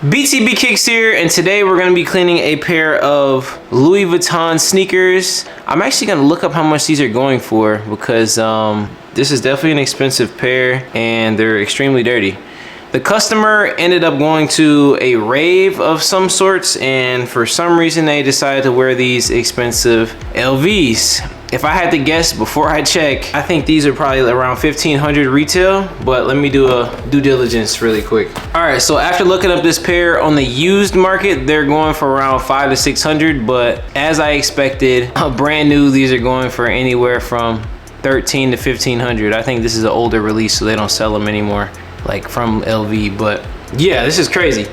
BTB Kicks here, and today we're going to be cleaning a pair of Louis Vuitton sneakers. I'm actually going to look up how much these are going for because this is definitely an expensive pair and they're extremely dirty. The customer ended up going to a rave of some sorts, and for some reason they decided to wear these expensive LVs. If I had to guess before I check, I think these are probably around $1,500 retail, but let me do a due diligence really quick. All right, so after looking up this pair on the used market, they're going for around $500 to $600, but as I expected, brand new, these are going for anywhere from $1,300 to $1,500. I think this is an older release, so they don't sell them anymore, like from LV, but yeah, this is crazy.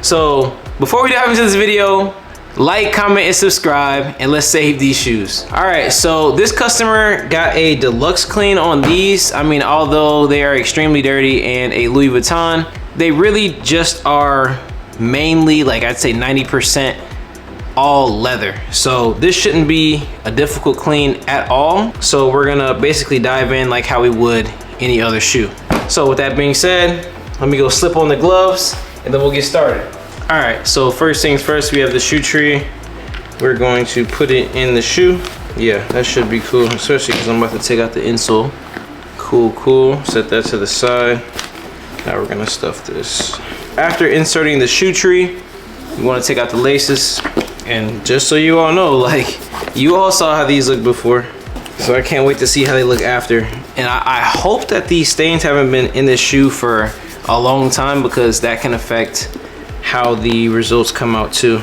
So before we dive into this video, like, comment, and subscribe, and let's save these shoes. All right, so this customer got a deluxe clean on these. I mean, although they are extremely dirty and a Louis Vuitton, they really just are mainly, like I'd say 90% all leather. So this shouldn't be a difficult clean at all. So we're gonna basically dive in like how we would any other shoe. So with that being said, let me go slip on the gloves and then we'll get started. All right, so first things first, we have the shoe tree. We're going to put it in the shoe. Yeah, that should be cool, especially because I'm about to take out the insole. Cool. Set that to the side. Now we're gonna stuff this. After inserting the shoe tree, you wanna take out the laces. And just so you all know, like, you all saw how these look before. So I can't wait to see how they look after. And I hope that these stains haven't been in this shoe for a long time, because that can affect how the results come out too,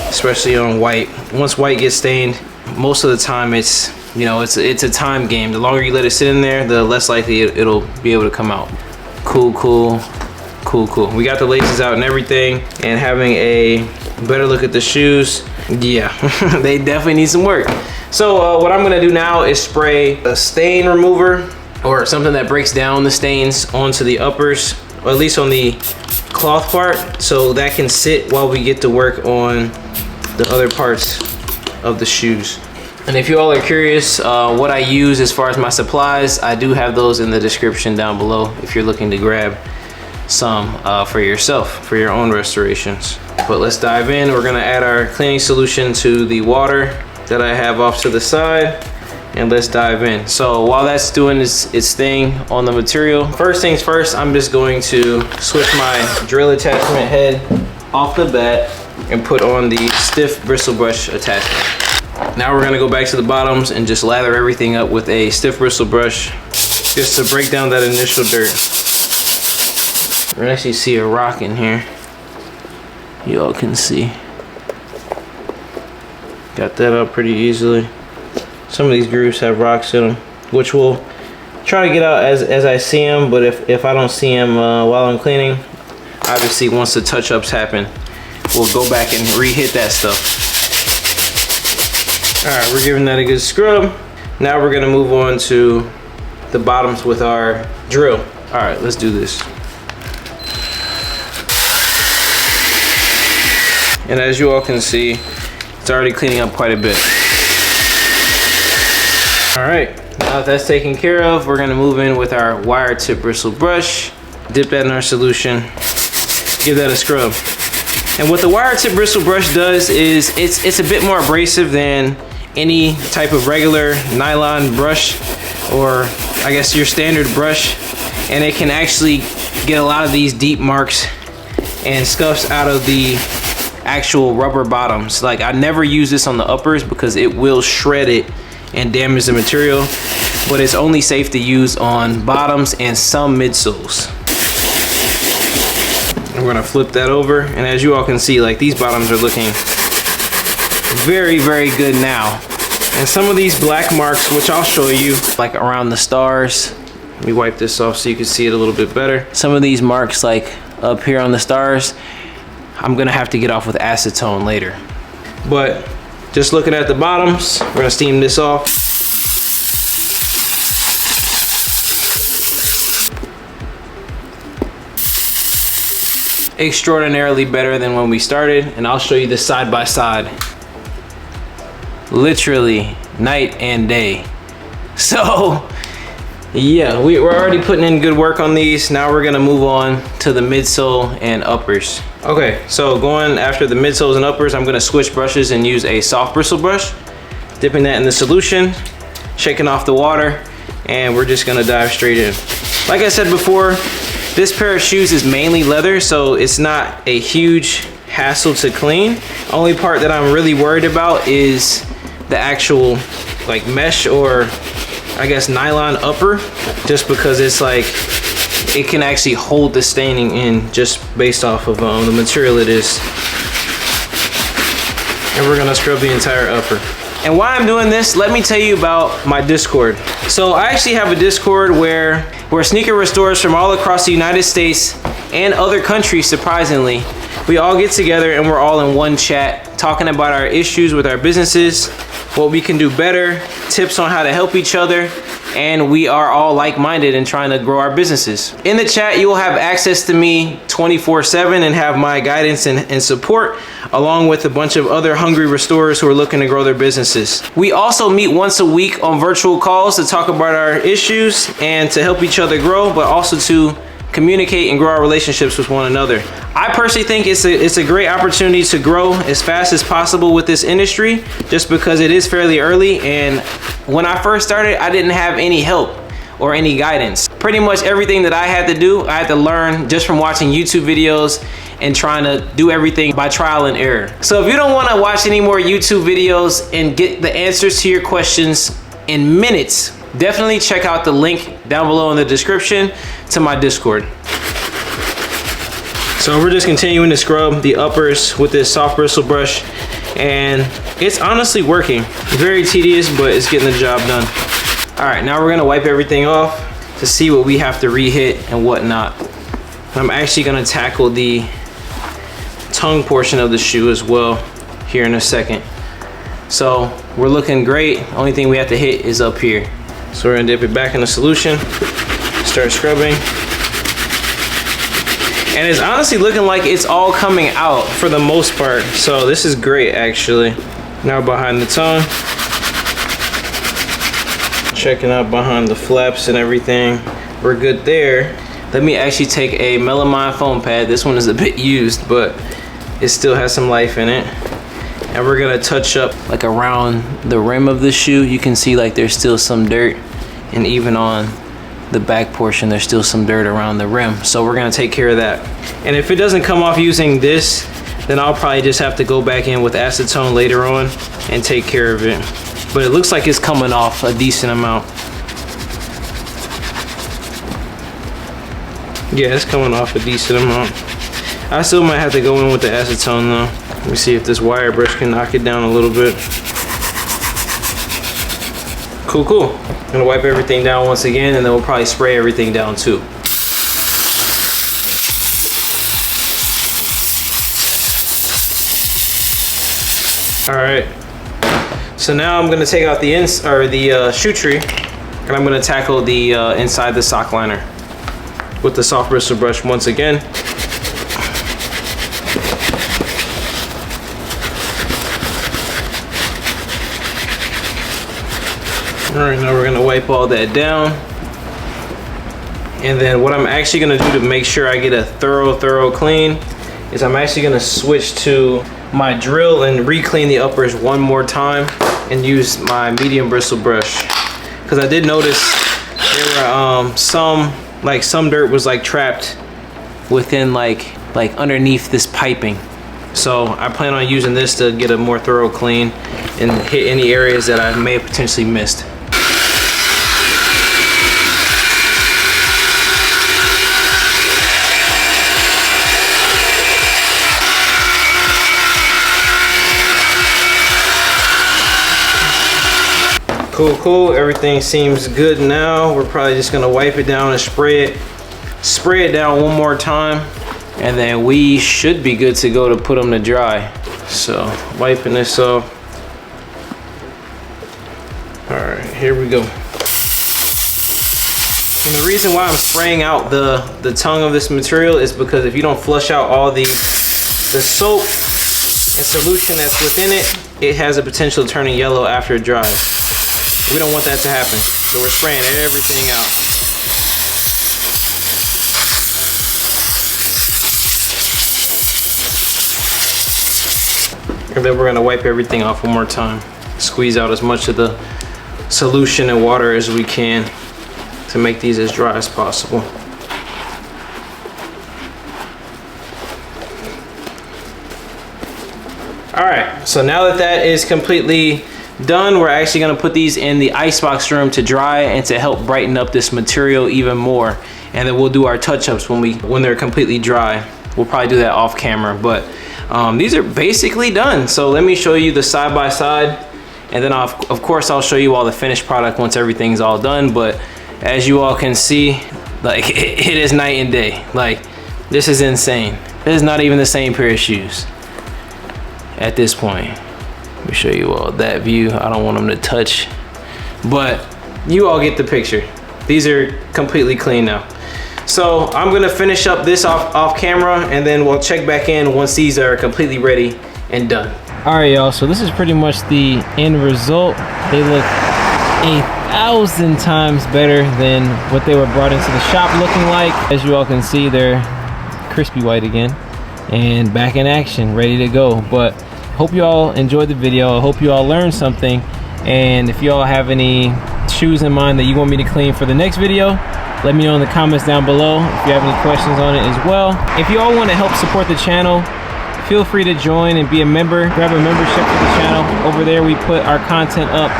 especially on white. Once white gets stained, most of the time it's a time game. The longer you let it sit in there, the less likely it'll be able to come out. Cool. We got the laces out and everything, and having a better look at the shoes. Yeah, they definitely need some work. So what I'm gonna do now is spray a stain remover or something that breaks down the stains onto the uppers, or at least on the cloth part, so that can sit while we get to work on the other parts of the shoes. And if you all are curious what I use as far as my supplies, I do have those in the description down below if you're looking to grab some for yourself, for your own restorations. But let's dive in. We're gonna add our cleaning solution to the water that I have off to the side, and let's dive in. So while that's doing its thing on the material, first things first, I'm just going to switch my drill attachment head off the bat and put on the stiff bristle brush attachment. Now we're gonna go back to the bottoms and just lather everything up with a stiff bristle brush, just to break down that initial dirt. You can actually see a rock in here. You all can see. Got that up pretty easily. Some of these grooves have rocks in them, which we'll try to get out as I see them, but if I don't see them while I'm cleaning, obviously once the touch-ups happen, we'll go back and re-hit that stuff. All right, we're giving that a good scrub. Now we're gonna move on to the bottoms with our drill. All right, let's do this. And as you all can see, it's already cleaning up quite a bit. All right, now that that's taken care of, we're gonna move in with our wire tip bristle brush, dip that in our solution, give that a scrub. And what the wire tip bristle brush does is it's a bit more abrasive than any type of regular nylon brush, or I guess your standard brush, and it can actually get a lot of these deep marks and scuffs out of the actual rubber bottoms. Like, I never use this on the uppers because it will shred it and damage the material, but it's only safe to use on bottoms and some midsoles. We're gonna flip that over, and as you all can see, like, these bottoms are looking very good now. And some of these black marks, which I'll show you, like around the stars. Let me wipe this off so you can see it a little bit better. Some of these marks, like up here on the stars, I'm gonna have to get off with acetone later. But just looking at the bottoms, we're gonna steam this off. Extraordinarily better than when we started, and I'll show you this side by side. Literally night and day. So yeah, we're already putting in good work on these. Now we're gonna move on to the midsole and uppers. Okay, so going after the midsoles and uppers, I'm gonna switch brushes and use a soft bristle brush. Dipping that in the solution, shaking off the water, and we're just gonna dive straight in. Like I said before, this pair of shoes is mainly leather, so it's not a huge hassle to clean. Only part that I'm really worried about is the actual like mesh, or I guess nylon upper, just because it's like, it can actually hold the staining in just based off of the material it is. And we're gonna scrub the entire upper. And why I'm doing this, let me tell you about my Discord. So I actually have a Discord where sneaker restorers from all across the United States and other countries, surprisingly, we all get together and we're all in one chat talking about our issues with our businesses, what we can do better, tips on how to help each other, and we are all like-minded in trying to grow our businesses. In the chat, you will have access to me 24/7 and have my guidance and support, along with a bunch of other hungry restorers who are looking to grow their businesses. We also meet once a week on virtual calls to talk about our issues and to help each other grow, but also to communicate and grow our relationships with one another. I personally think it's a great opportunity to grow as fast as possible with this industry, just because it is fairly early, and when I first started, I didn't have any help or any guidance. Pretty much everything that I had to do, I had to learn just from watching YouTube videos and trying to do everything by trial and error. So if you don't want to watch any more YouTube videos and get the answers to your questions in minutes, definitely check out the link down below in the description to my Discord. So we're just continuing to scrub the uppers with this soft bristle brush, and it's honestly working. Very tedious, but it's getting the job done. All right, now we're gonna wipe everything off to see what we have to re-hit and whatnot. I'm actually gonna tackle the tongue portion of the shoe as well here in a second. So we're looking great. Only thing we have to hit is up here. So we're gonna dip it back in the solution, start scrubbing. And it's honestly looking like it's all coming out for the most part. So this is great, actually. Now behind the tongue. Checking out behind the flaps and everything. We're good there. Let me actually take a melamine foam pad. This one is a bit used, but it still has some life in it. And we're gonna touch up like around the rim of the shoe. You can see like there's still some dirt, and even on the back portion there's still some dirt around the rim. So we're gonna take care of that. And if it doesn't come off using this, then I'll probably just have to go back in with acetone later on and take care of it. But it looks like it's coming off a decent amount. Yeah, it's coming off a decent amount. I still might have to go in with the acetone though. Let me see if this wire brush can knock it down a little bit. Cool, cool. I'm gonna wipe everything down once again, and then we'll probably spray everything down too. All right. So now I'm gonna take out the shoe tree, and I'm gonna tackle the inside the sock liner with the soft bristle brush once again. All right, now we're gonna wipe all that down. And then what I'm actually gonna do to make sure I get a thorough clean is I'm actually gonna switch to my drill and re-clean the uppers one more time and use my medium bristle brush. Because I did notice there were some dirt was like trapped within like underneath this piping. So I plan on using this to get a more thorough clean and hit any areas that I may have potentially missed. Cool, cool. Everything seems good now. We're probably just gonna wipe it down and spray it down one more time, and then we should be good to go to put them to dry. So wiping this off. All right, here we go. And the reason why I'm spraying out the tongue of this material is because if you don't flush out all the soap and solution that's within it, it has a potential of turning yellow after it dries. We don't want that to happen, so we're spraying everything out. And then we're gonna wipe everything off one more time. Squeeze out as much of the solution and water as we can to make these as dry as possible. All right, so now that that is completely done, we're actually gonna put these in the icebox room to dry and to help brighten up this material even more. And then we'll do our touch-ups when they're completely dry. We'll probably do that off camera, but these are basically done. So let me show you the side by side, and then of course I'll show you all the finished product once everything's all done. But as you all can see, like it is night and day. Like, this is insane. This is not even the same pair of shoes at this point. Let me show you all that view. I don't want them to touch, but you all get the picture. These are completely clean now. So I'm gonna finish up this off camera, and then we'll check back in once these are completely ready and done. All right, y'all, so this is pretty much the end result. They look 1,000 times better than what they were brought into the shop looking like. As you all can see, they're crispy white again and back in action, ready to go. But hope you all enjoyed the video. I hope you all learned something. And if you all have any shoes in mind that you want me to clean for the next video, let me know in the comments down below if you have any questions on it as well. If you all want to help support the channel, feel free to join and be a member. Grab a membership for the channel. Over there we put our content up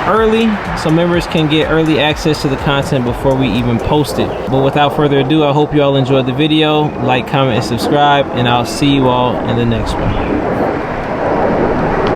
early so members can get early access to the content before we even post it. But without further ado, I hope you all enjoyed the video. Like, comment, and subscribe, and I'll see you all in the next one.